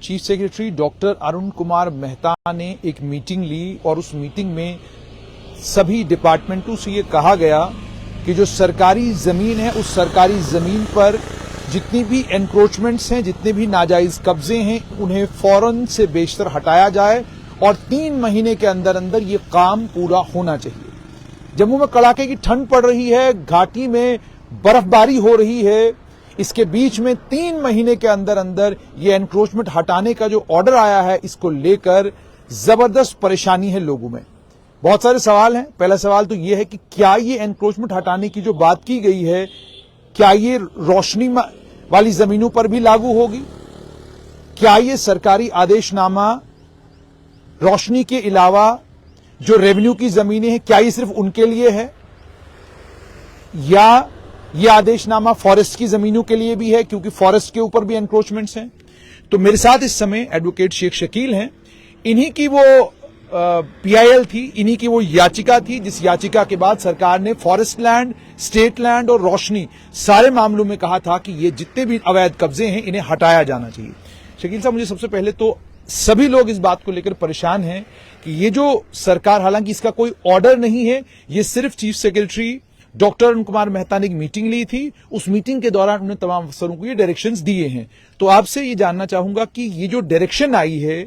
Chief secretary doctor Arun Kumar Mehta ने एक meeting ली और उस मीटिंग में सभी डिपार्टमेंटों से ये कहा गया कि जो सरकारी जमीन है उस सरकारी जमीन पर जितनी भी एनक्रोचमेंट्स हैं, जितने भी नाजायज कब्जे हैं, उन्हें फौरन से बेशतर हटाया जाए और 3 महीने के अंदर अंदर ये काम पूरा होना चाहिए। जम्मू में कड़ाके की ठंड पड़ रही है, घाटी में बर्फबारी हो रही है, इसके बीच में 3 महीने के अंदर अंदर ये एनक्रोचमेंट हटाने का जो ऑर्डर आया है, इसको लेकर जबरदस्त परेशानी है लोगों में। बहुत सारे सवाल हैं। पहला सवाल तो ये है कि क्या ये एनक्रोचमेंट हटाने की जो बात की गई है, क्या ये रोशनी वाली जमीनों पर भी लागू होगी? क्या ये सरकारी आदेशनामा रोशनी के अलावा जो रेवेन्यू की जमीनें हैं, क्या ये सिर्फ उनके लिए है, या ये आदेशनामा फॉरेस्ट की जमीनों के लिए भी है, क्योंकि फॉरेस्ट के ऊपर भी एनक्रोचमेंट्स हैं? तो मेरे साथ इस समय एडवोकेट शेख शकील हैं। इन्हीं की वो पीआईएल थी, इन्हीं की वो याचिका थी जिस याचिका के बाद सरकार ने फॉरेस्ट लैंड, स्टेट लैंड और रोशनी सारे मामलों में कहा था कि ये जितने भी अवैध कब्जे हैं इन्हें हटाया जाना चाहिए। शकील साहब, मुझे सबसे पहले तो सभी लोग इस बात को लेकर परेशान हैं कि ये जो सरकार, हालांकि इसका कोई ऑर्डर नहीं है, ये सिर्फ chief secretary doctor Arun Kumar Mehta ने एक मीटिंग ली थी, उस मीटिंग के दौरान उन्होंने तमाम अफसरों को ये डायरेक्शंस दिए हैं। तो आपसे ये जानना चाहूंगा कि ये जो डायरेक्शन आई है,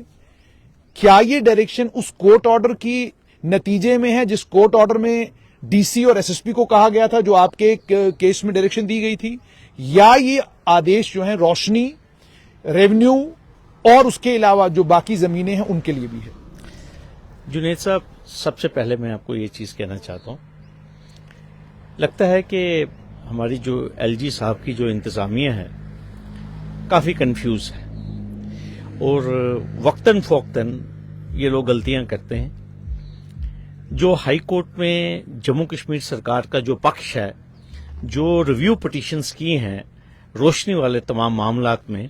क्या ये डायरेक्शन उस कोर्ट ऑर्डर की नतीजे में है जिस कोर्ट ऑर्डर में डीसी और एसएसपी को कहा गया था, जो आपके केस में डायरेक्शन दी गई थी, या ये आदेश जो है रोशनी, रेवेन्यू और उसके अलावा जो बाकी जमीनें हैं उनके लिए भी है? जुनेद साहब, सबसे पहले मैं आपको ये चीज कहना चाहता हूं, लगता है कि हमारी जो एलजी साहब की जो इंतजामिया है काफी कंफ्यूज है और वक्तन फोक्तन ये लोग गलतियां करते हैं। जो हाई कोर्ट में जम्मू कश्मीर सरकार का जो पक्ष है, जो रिव्यू पिटीशंस की हैं रोशनी वाले तमाम मामलात में,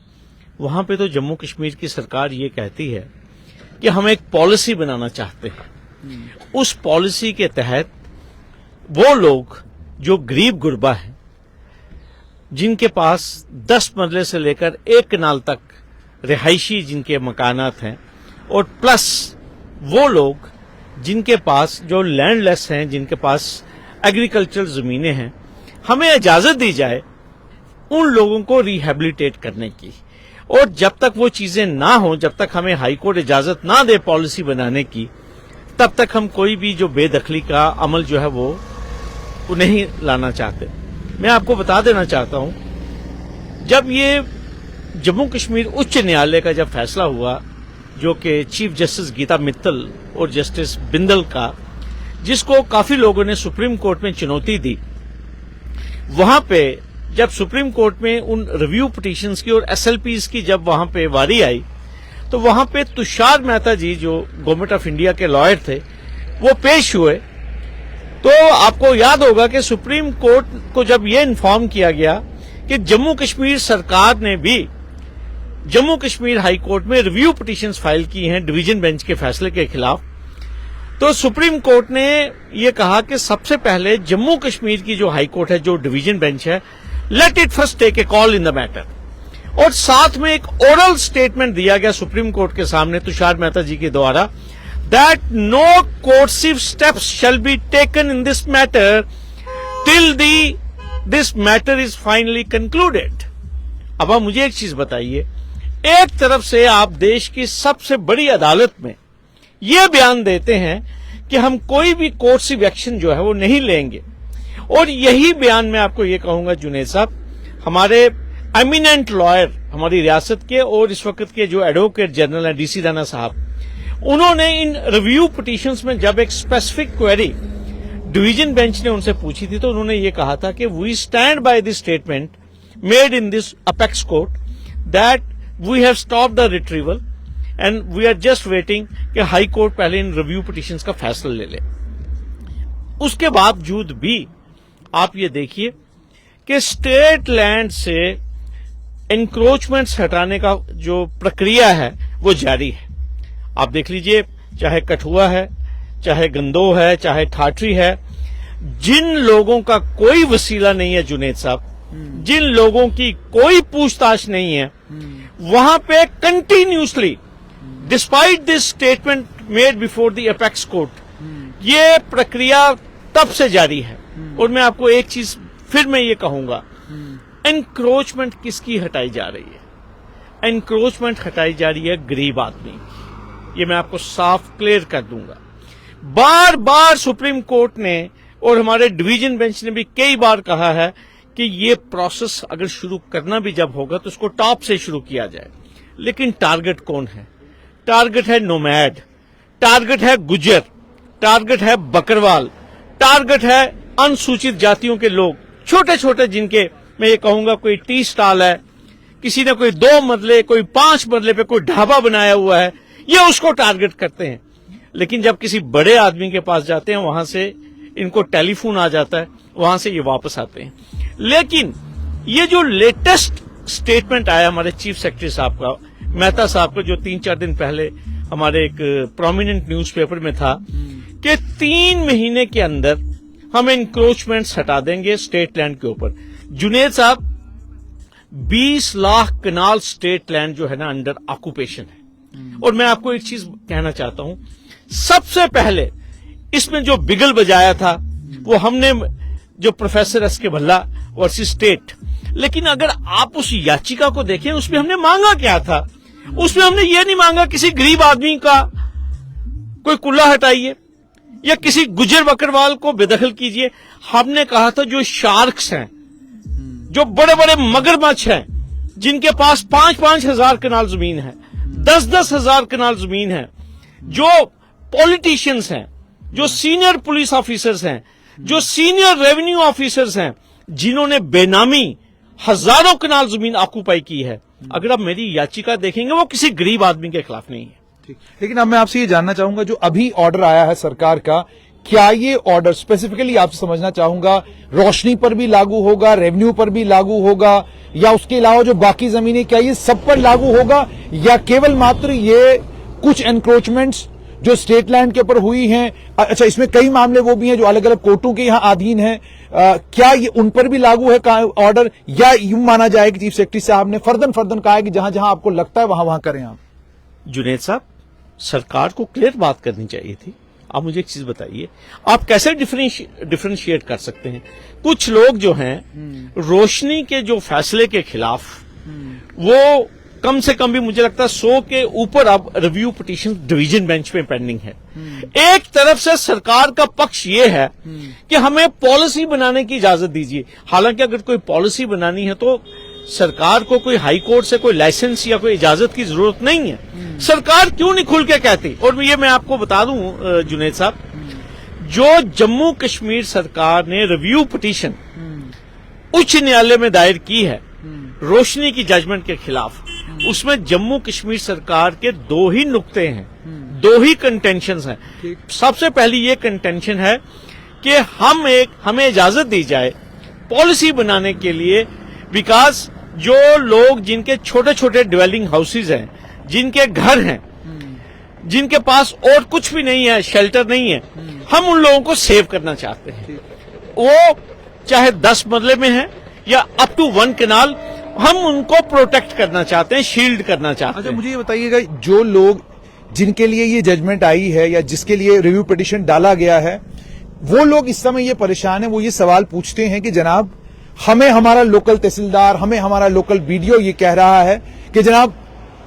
वहां पे तो जम्मू कश्मीर की सरकार ये कहती है कि हम एक पॉलिसी बनाना चाहते हैं। उस पॉलिसी के तहत वो लोग जो गरीब गुरबा हैं, जिनके पास 10 मरले से लेकर 1 कनाल तक रिहायशी जिनके मकानात हैं, और प्लस वो लोग जिनके पास जो लैंडलेस हैं, जिनके पास एग्रीकल्चरल जमीनें हैं, हमें इजाजत दी जाए उन लोगों को रिहेबिलिटेट करने की। और जब तक वो चीजें ना हो, जब तक हमें हाईकोर्ट इजाजत ना दे पॉलिसी बनाने की, तब तक हम कोई भी जो बेदखली का अमल जो है वो नहीं लाना चाहते। मैं आपको बता देना चाहता हूं, जब ये जम्मू कश्मीर उच्च न्यायालय का जब फैसला हुआ, जो कि चीफ जस्टिस गीता मित्तल और जस्टिस बिंदल का, जिसको काफी लोगों ने सुप्रीम कोर्ट में चुनौती दी, वहां पे जब सुप्रीम कोर्ट में उन रिव्यू पिटीशंस की और एसएलपीज की जब वहां पे वारी आई, तो वहां पे तुषार मेहता जी, जो गवर्नमेंट ऑफ इंडिया के लॉयर थे, वो पेश हुए। तो आपको याद होगा कि सुप्रीम कोर्ट को जब ये इन्फॉर्म किया गया कि जम्मू कश्मीर सरकार ने भी जम्मू कश्मीर हाई कोर्ट में रिव्यू पिटीशंस फाइल की हैं डिवीजन बेंच के फैसले के खिलाफ, तो सुप्रीम कोर्ट ने यह कहा कि सबसे पहले जम्मू कश्मीर की जो हाई कोर्ट है, जो डिवीजन बेंच है, let it first take a call in the matter. और साथ में एक ओरल स्टेटमेंट दिया गया सुप्रीम कोर्ट के सामने तुषार मेहता जी के द्वारा, that no coercive steps shall be taken in this matter till this matter is finally concluded. अब आप मुझे एक चीज बताइए, एक तरफ से आप देश की सबसे बड़ी अदालत में यह बयान देते हैं कि हम कोई भी कोर्सिव एक्शन जो है वो नहीं लेंगे, और यही बयान मैं आपको ये कहूंगा जुनेद साहब, हमारे एमिनेंट लॉयर हमारी रियासत के और इस वक्त के जो एडवोकेट जनरल हैं डीसी राणा साहब, उन्होंने इन रिव्यू पिटीशंस में जब एक स्पेसिफिक क्वेरी डिवीजन बेंच ने उनसे पूछी थी, तो उन्होंने ये कहा था कि we stand by this statement made in this apex court that we have stop the retrieval and we are just waiting कि हाई कोर्ट पहले इन रिव्यू पिटीशंस का फैसला ले ले। उसके बावजूद भी आप ये देखिए कि स्टेट लैंड से एनक्रोचमेंट्स हटाने का जो प्रक्रिया है वो जारी है। आप देख लीजिए, चाहे कठुआ है, चाहे गंदोह है, चाहे ठाठरी है, जिन लोगों का कोई वसीला नहीं है जुनेद साहब, जिन लोगों की कोई पूछताछ नहीं है, वहां पे continuously despite this statement made before the apex court, ये प्रक्रिया तब से जारी है। और मैं आपको एक चीज फिर मैं ये कहूंगा, एनक्रोचमेंट किसकी हटाई जा रही है? एनक्रोचमेंट हटाई जा रही है गरीब आदमी की। ये मैं आपको साफ क्लियर कर दूंगा। बार बार सुप्रीम कोर्ट ने और हमारे डिवीजन बेंच ने भी कई बार कहा है कि ये प्रोसेस अगर शुरू करना भी जब होगा तो उसको टॉप से शुरू किया जाए। लेकिन टारगेट कौन है? टारगेट है नोमैड, टारगेट है गुज्जर, टारगेट है बकरवाल, टारगेट है अनुसूचित जातियों के लोग, छोटे छोटे, जिनके मैं ये कहूंगा कोई टी स्टॉल है, किसी ने कोई 2 मरले, कोई 5 मरले पे कोई ढाबा बनाया हुआ है, ये उसको टारगेट करते हैं। लेकिन जब किसी बड़े आदमी के पास जाते हैं, वहां से इनको टेलीफोन आ जाता है, वहां से ये वापस आते हैं। लेकिन ये जो लेटेस्ट स्टेटमेंट आया हमारे चीफ सेक्रेटरी साहब का, मेहता साहब का, जो 3-4 दिन पहले हमारे एक प्रोमिनेंट न्यूज़पेपर में था कि 3 महीने के अंदर हम इंक्रोचमेंट्स हटा देंगे स्टेट लैंड के ऊपर। जुनेद साहब, 20 लाख कनाल स्टेट लैंड जो है ना अंडर ऑक्यूपेशन है। और मैं आपको एक चीज कहना चाहता हूं, सबसे पहले इसमें जो बिगल बजाया था वो हमने, जो प्रोफेसर एस के भल्ला वर्सेस स्टेट। लेकिन अगर आप उस याचिका को देखें, उसमें हमने मांगा क्या था? उसमें हमने ये नहीं मांगा किसी गरीब आदमी का कोई कुल्ला हटाइए या किसी गुजर बकरवाल को बेदखल कीजिए। हमने कहा था जो शार्क्स हैं, जो बड़े बड़े मगरमच्छ हैं, जिनके पास 5-5 हजार कनाल जमीन है, 10-10 हजार कनाल जमीन है, जो पॉलिटिशियंस हैं, जो सीनियर पुलिस ऑफिसर्स हैं, जो सीनियर रेवेन्यू ऑफिसर्स हैं, जिन्होंने बेनामी हजारों कनाल जमीन ऑक्यूपाई की है, अगर आप मेरी याचिका देखेंगे वो किसी गरीब आदमी के खिलाफ नहीं है। लेकिन अब मैं आपसे ये जानना चाहूंगा, जो अभी ऑर्डर आया है सरकार का, क्या ये ऑर्डर स्पेसिफिकली आपसे समझना चाहूंगा रोशनी पर भी लागू होगा, रेवेन्यू पर भी लागू होगा, या उसके अलावा जो बाकी जमीनें, क्या ये सब पर लागू होगा, या केवल मात्र ये कुछ एनक्रोचमेंट्स जो स्टेट लैंड के ऊपर हुई हैं? अच्छा, इसमें कई मामले वो भी हैं जो अलग अलग कोर्टों के यहां अधीन हैं, क्या ये उन पर भी लागू है ऑर्डर, या यूं माना जाए कि चीफ सेक्रेटरी साहब ने फर्दन कहा है कि जहां जहां आपको लगता है वहां करें आप? जुनेद साहब, सरकार को क्लियर बात करनी चाहिए थी। आप मुझे एक चीज बताइए, आप कैसे डिफरेंशिएट कर सकते हैं? कुछ लोग जो हैं रोशनी के जो फैसले के खिलाफ, वो कम से कम भी मुझे लगता है 100 के ऊपर अब रिव्यू पिटीशन डिवीजन बेंच में पेंडिंग है। एक तरफ से सरकार का पक्ष ये है कि हमें पॉलिसी बनाने की इजाजत दीजिए। हालांकि अगर कोई पॉलिसी बनानी है तो सरकार को कोई हाई कोर्ट से कोई लाइसेंस या कोई इजाजत की जरूरत नहीं है। सरकार क्यों नहीं खुल के कहती? और ये मैं आपको बता दूं जुनेद साहब, जो जम्मू कश्मीर सरकार ने रिव्यू पिटीशन उच्च न्यायालय में दायर की है रोशनी की जजमेंट के खिलाफ, उसमें जम्मू कश्मीर सरकार के 2 ही नुक्ते हैं, 2 ही कंटेंशंस हैं। सबसे पहली ये कंटेंशन है कि हमें इजाजत दी जाए पॉलिसी बनाने के लिए, बिकॉज जो लोग जिनके छोटे छोटे डिवेलिंग हाउसेज हैं, जिनके घर हैं, जिनके पास और कुछ भी नहीं है, शेल्टर नहीं है, हम उन लोगों को सेव करना चाहते हैं। वो चाहे 10 मरले में है या अप टू 1 कनाल, हम उनको प्रोटेक्ट करना चाहते हैं, शील्ड करना चाहते हैं। अच्छा, मुझे ये बताइएगा, जो लोग जिनके लिए ये जजमेंट आई है या जिसके लिए रिव्यू पिटीशन डाला गया है, वो लोग इस समय ये परेशान है, वो ये सवाल पूछते हैं कि जनाब हमें हमारा लोकल तहसीलदार, हमें हमारा लोकल बीडीओ ये कह रहा है कि जनाब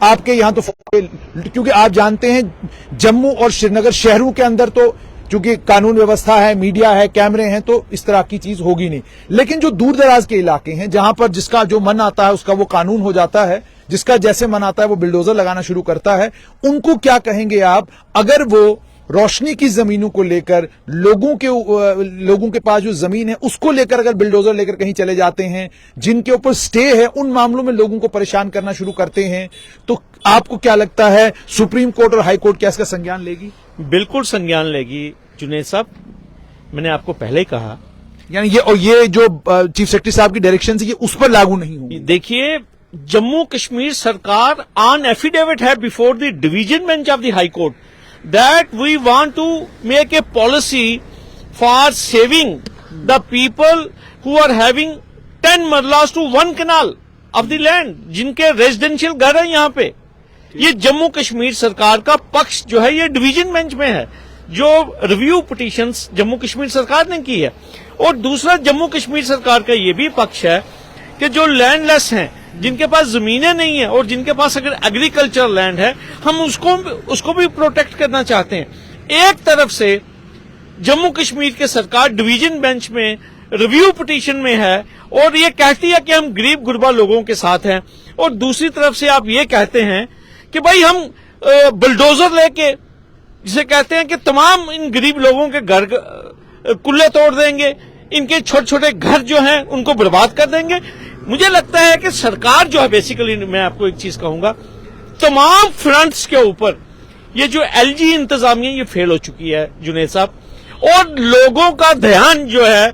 आपके यहां तो, क्योंकि आप जानते हैं जम्मू और श्रीनगर शहरों के अंदर तो चूंकि कानून व्यवस्था है, मीडिया है, कैमरे हैं, तो इस तरह की चीज होगी नहीं। लेकिन जो दूर दराज के इलाके हैं, जहां पर जिसका जो मन आता है उसका वो कानून हो जाता है, जिसका जैसे मन आता है वो बिल्डोजर लगाना शुरू करता है, उनको क्या कहेंगे आप अगर वो रोशनी की जमीनों को लेकर लोगों के पास जो जमीन है उसको लेकर अगर बिल्डोजर लेकर कहीं चले जाते हैं, जिनके ऊपर स्टे है, उन मामलों में लोगों को परेशान करना शुरू करते हैं, तो आपको क्या लगता है सुप्रीम कोर्ट और हाई कोर्ट क्या इसका संज्ञान लेगी? बिल्कुल संज्ञान लेगी जुनेद साहब, मैंने आपको पहले ही कहा। यानी ये जो चीफ सेक्रेटरी साहब की डायरेक्शन है ये उस पर लागू नहीं होगी। देखिए, जम्मू कश्मीर सरकार ऑन एफिडेविट है before the division bench of the high court that we want to make a policy for saving the people who are having 10 मरलास टू 1 कनाल ऑफ द लैंड, जिनके रेजिडेंशियल घर है यहाँ पे। ये जम्मू कश्मीर सरकार का पक्ष जो है ये डिवीजन बेंच में है, जो रिव्यू पिटीशंस जम्मू कश्मीर सरकार ने की है। और दूसरा जम्मू कश्मीर सरकार का ये भी पक्ष है कि जो लैंडलेस हैं, जिनके पास जमीनें नहीं है और जिनके पास अगर एग्रीकल्चर लैंड है, हम उसको भी प्रोटेक्ट करना चाहते हैं। एक तरफ से जम्मू कश्मीर के सरकार डिवीजन बेंच में रिव्यू पिटीशन में है और ये कहती है कि हम गरीब गुरबा लोगों के साथ हैं, और दूसरी तरफ से आप ये कहते हैं कि भाई हम बुलडोजर लेके, जिसे कहते हैं कि तमाम इन गरीब लोगों के घर कुल्ले तोड़ देंगे, इनके छोटे छोटे घर जो हैं उनको बर्बाद कर देंगे। मुझे लगता है कि सरकार जो है, बेसिकली मैं आपको एक चीज कहूंगा, तमाम फ्रंट्स के ऊपर ये जो एलजी इंतजामिया ये फेल हो चुकी है जुनैद साहब, और लोगों का ध्यान जो है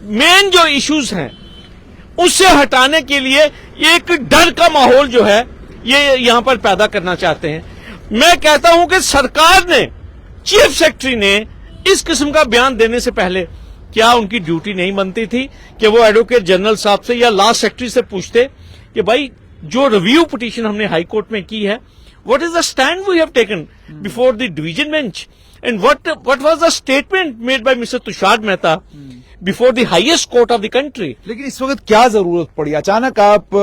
मेन जो इश्यूज हैं उससे हटाने के लिए एक डर का माहौल जो है ये यहां पर पैदा करना चाहते हैं। मैं कहता हूं कि सरकार ने, चीफ सेक्रेटरी ने इस किस्म का बयान देने से पहले क्या उनकी ड्यूटी नहीं बनती थी कि वो एडवोकेट जनरल साहब से या लॉ सेक्रेटरी से पूछते कि भाई जो रिव्यू पिटीशन हमने हाई कोर्ट में की है, what is the stand we have taken before the division bench, and what was the statement made by mister Tushar Mehta before the highest court of the country. लेकिन इस वक्त क्या जरूरत पड़ी? अचानक आप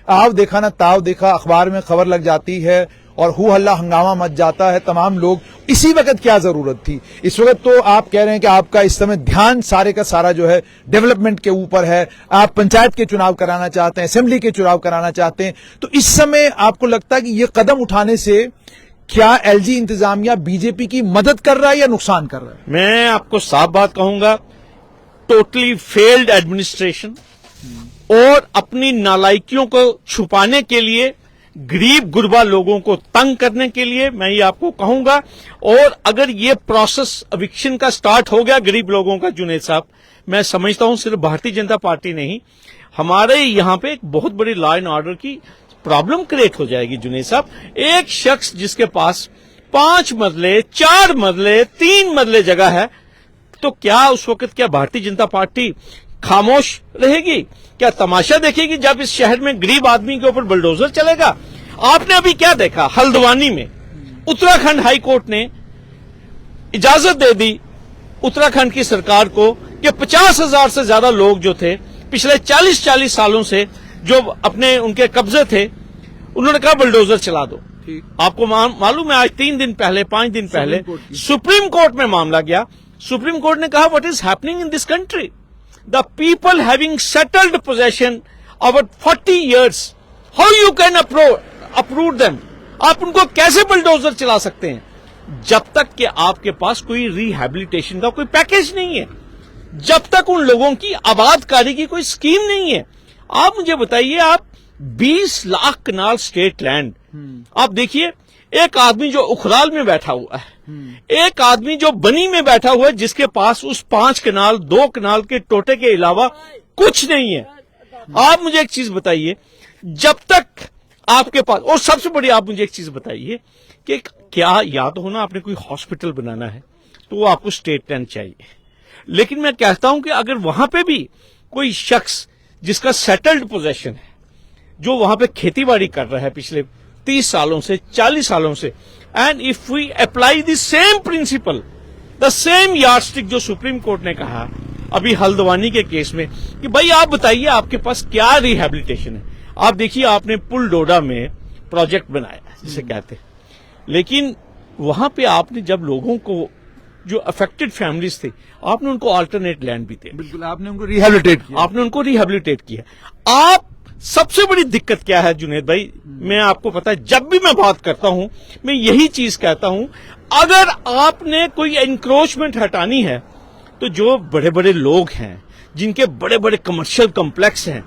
आव देखा ना ताव देखा, अखबार में खबर लग जाती है और हु हल्ला हंगामा मच जाता है, तमाम लोग। इसी वक्त क्या जरूरत थी? इस वक्त तो आप कह रहे हैं कि आपका इस समय ध्यान सारे का सारा जो है डेवलपमेंट के ऊपर है, आप पंचायत के चुनाव कराना चाहते हैं, असेंबली के चुनाव कराना चाहते हैं, तो इस समय आपको लगता है कि ये कदम उठाने से क्या एलजी इंतजामिया बीजेपी की मदद कर रहा है या नुकसान कर रहा है? मैं आपको साफ बात कहूंगा, टोटली फेल्ड एडमिनिस्ट्रेशन, और अपनी नालायकियों को छुपाने के लिए, गरीब गुरबा लोगों को तंग करने के लिए, मैं ये आपको कहूंगा। और अगर ये प्रोसेस एविक्शन का स्टार्ट हो गया गरीब लोगों का जुनैद साहब, मैं समझता हूं सिर्फ भारतीय जनता पार्टी नहीं, हमारे यहां पे एक बहुत बड़ी लॉ एंड ऑर्डर की प्रॉब्लम क्रिएट हो जाएगी जुनैद साहब। एक शख्स जिसके पास 5 मरले, 4 मरले, 3 मरले जगह है, तो क्या उस वक्त क्या भारतीय जनता पार्टी खामोश रहेगी? क्या तमाशा देखेगी जब इस शहर में गरीब आदमी के ऊपर बुलडोजर चलेगा? आपने अभी क्या देखा हल्द्वानी में, उत्तराखंड हाई कोर्ट ने इजाजत दे दी उत्तराखंड की सरकार को कि 50,000 से ज्यादा लोग जो थे पिछले 40 सालों से जो अपने उनके कब्जे थे, उन्होंने कहा बुलडोजर चला दो। आपको मालूम है आज 3 दिन पहले, 5 दिन पहले सुप्रीम कोर्ट में मामला गया। सुप्रीम कोर्ट ने कहा what is happening in this country, the people having settled possession over 40 years, how you can approve them? आप उनको कैसे बुलडोजर चला सकते हैं जब तक कि आपके पास कोई रिहैबिलिटेशन का कोई पैकेज नहीं है, जब तक उन लोगों की आबादकारी की कोई स्कीम नहीं है। आप मुझे बताइए, आप 20 लाख कनाल स्टेट लैंड, आप देखिए, एक आदमी जो उखराल में बैठा हुआ है, एक आदमी जो बनी में बैठा हुआ है, जिसके पास उस 5 कनाल 2 कनाल के टोटे के अलावा कुछ नहीं है। आप मुझे एक चीज बताइए, जब तक आपके पास, और सबसे बड़ी आप मुझे एक चीज बताइए कि क्या याद होना आपने कोई हॉस्पिटल बनाना है तो वो आपको स्टेट लैंड चाहिए, लेकिन मैं कहता हूं कि अगर वहां पे भी कोई शख्स जिसका सेटल्ड पोजेशन है, जो वहां पे खेतीबाड़ी कर रहा है पिछले 30 सालों से, 40 सालों से, and if we apply the same principle, the same yardstick जो सुप्रीम कोर्ट ने कहा अभी हल्द्वानी के केस में कि भाई आप बताइए आपके पास क्या रिहैबिलिटेशन है। आप देखिए, आपने पुल डोडा में प्रोजेक्ट बनाया जिसे कहते हैं, लेकिन वहां पे आपने जब लोगों को, जो अफेक्टेड फैमिलीज थे, आपने उनको अल्टरनेट लैंड भी दिया। बिल्कुल, आपने उनको रिहैबिलिटेट किया। आप सबसे बड़ी दिक्कत क्या है जुनैद भाई, मैं आपको पता है, जब भी मैं बात करता हूं मैं यही चीज कहता हूं, अगर आपने कोई एनक्रोचमेंट हटानी है तो जो बड़े बड़े लोग हैं, जिनके बड़े बड़े कमर्शियल कॉम्प्लेक्स हैं,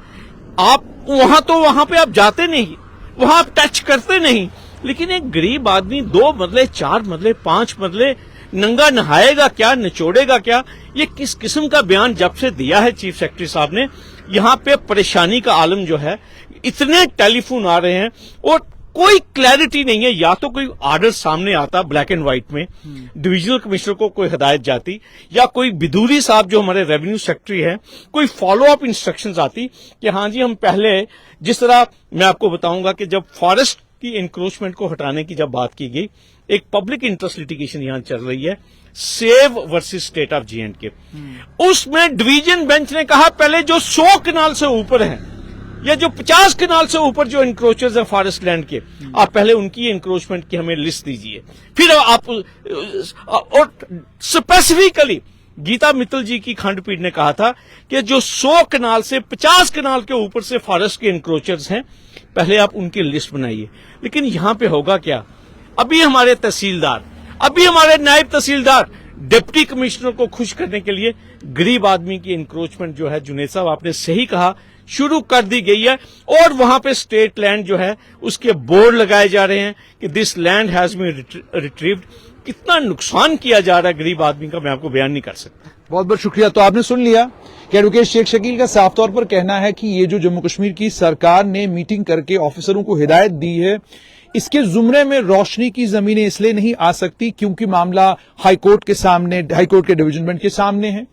आप वहां पे आप जाते नहीं, वहां आप टच करते नहीं। लेकिन एक गरीब आदमी 2 मरले, 4 मरले, 5 मरले नंगा नहाएगा क्या, निचोड़ेगा क्या? ये किस किस्म का बयान जब से दिया है चीफ सेक्रेटरी साहब ने, यहां पे परेशानी का आलम जो है, इतने टेलीफोन आ रहे हैं, और कोई क्लैरिटी नहीं है। या तो कोई आर्डर सामने आता ब्लैक एंड व्हाइट में, डिविजनल कमिश्नर को कोई हिदायत जाती, या कोई बिदूरी साहब जो हमारे रेवेन्यू सेक्रेटरी है, कोई फॉलो अप इंस्ट्रक्शंस आती कि हाँ जी हम पहले, जिस तरह मैं आपको बताऊंगा कि जब फॉरेस्ट की इंक्रोचमेंट को हटाने की जब बात की गई, एक पब्लिक इंटरेस्ट लिटिगेशन यहां चल रही है, save versus state of J&K, उसमें डिवीजन बेंच ने कहा पहले जो 100 कनाल से ऊपर हैं या जो 50 कनाल से ऊपर जो इंक्रोचर्स हैं फॉरेस्ट लैंड के, आप पहले उनकी इंक्रोचमेंट की हमें लिस्ट दीजिए, फिर आप, और स्पेसिफिकली गीता मित्तल जी की खंडपीठ ने कहा था कि जो 100 कनाल से 50 कनाल के ऊपर से फॉरेस्ट के इंक्रोचर्स हैं, पहले आप उनकी लिस्ट बनाइए। लेकिन यहां पे होगा क्या, अभी हमारे तहसीलदार, अभी हमारे नायब तहसीलदार डिप्टी कमिश्नर को खुश करने के लिए गरीब आदमी की इंक्रोचमेंट जो है, जुनेद साहब आपने सही कहा, शुरू कर दी गई है, और वहां पे स्टेट लैंड जो है उसके बोर्ड लगाए जा रहे हैं कि this land has been retrieved. कितना नुकसान किया जा रहा है गरीब आदमी का, मैं आपको बयान नहीं कर सकता। बहुत बहुत शुक्रिया। तो आपने सुन लिया कि एडवोकेट शेख शकील का साफ तौर पर कहना है कि ये जो जम्मू कश्मीर की सरकार ने मीटिंग करके ऑफिसरों को हिदायत दी है, इसके जुमरे में रोशनी की जमीनें इसलिए नहीं आ सकती क्योंकि मामला हाईकोर्ट के सामने, हाईकोर्ट के डिवीजन बेंच के सामने है।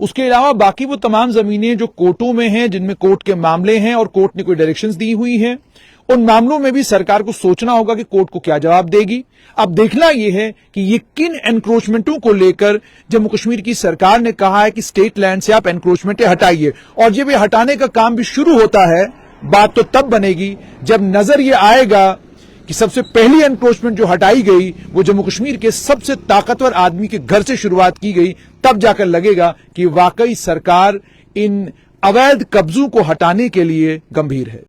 उसके अलावा बाकी वो तमाम जमीनें जो कोर्टों में हैं, जिनमें कोर्ट के मामले हैं और कोर्ट ने कोई डायरेक्शंस दी हुई हैं, उन मामलों में भी सरकार को सोचना होगा कि कोर्ट को क्या जवाब देगी। अब देखना यह है कि ये किन एनक्रोचमेंटों को लेकर जम्मू कश्मीर की सरकार ने कहा है कि स्टेट लैंड से आप एनक्रोचमेंटें हटाइए, और जब ये हटाने का काम भी शुरू होता है, बात तो तब बनेगी जब नजर ये आएगा कि सबसे पहली एनक्रोचमेंट जो हटाई गई वो जम्मू कश्मीर के सबसे ताकतवर आदमी के घर से शुरुआत की गई। तब जाकर लगेगा कि वाकई सरकार इन अवैध कब्जों को हटाने के लिए गंभीर है।